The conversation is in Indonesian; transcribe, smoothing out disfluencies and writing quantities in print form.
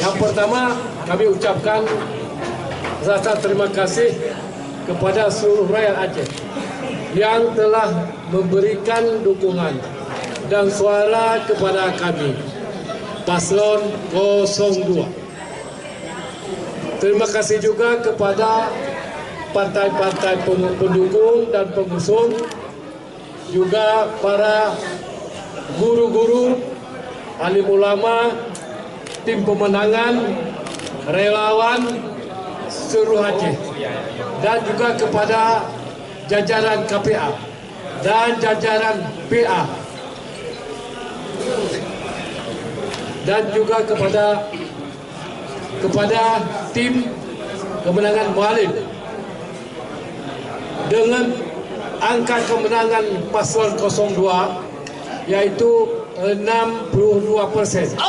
Yang pertama, kami ucapkan rasa terima kasih kepada seluruh rakyat Aceh yang telah memberikan dukungan dan suara kepada kami, Paslon 02. Terima kasih juga kepada partai-partai pendukung dan pengusung, juga para guru-guru, alim ulama, tim pemenangan, relawan seluruh Aceh, dan juga kepada jajaran KPA dan jajaran PA, dan juga kepada tim kemenangan Mualim. Dengan angka kemenangan paslon 02 yaitu 62%.